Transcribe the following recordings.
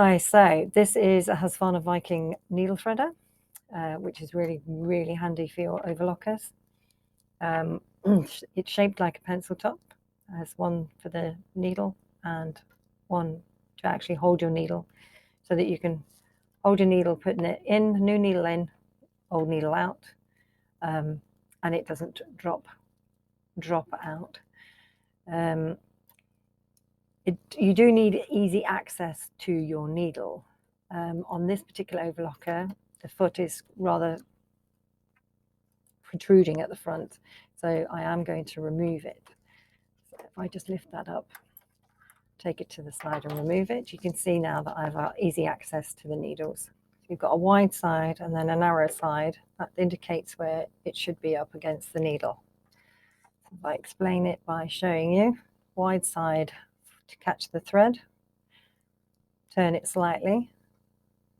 Hi, so this is a Husqvarna Viking Needle Threader, which is really, really handy for your overlockers. It's shaped like a pencil top. There's one for the needle and one to actually hold your needle so that you can hold your needle, putting it in, new needle in, old needle out, and it doesn't drop out. You do need easy access to your needle. On this particular overlocker, the foot is rather protruding at the front, so I am going to remove it. So if I just lift that up, take it to the side and remove it, you can see now that I have easy access to the needles. You've got a wide side and then a narrow side. That indicates where it should be up against the needle. So if I explain it by showing you, wide side to catch the thread, turn it slightly,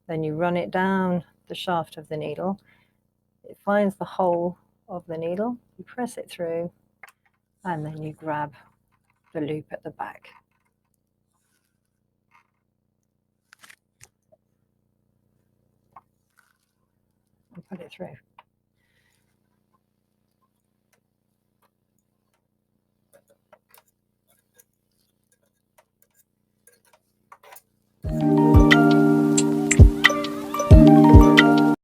then you run it down the shaft of the needle. It finds the hole of the needle, you press it through, and then you grab the loop at the back. And put it through.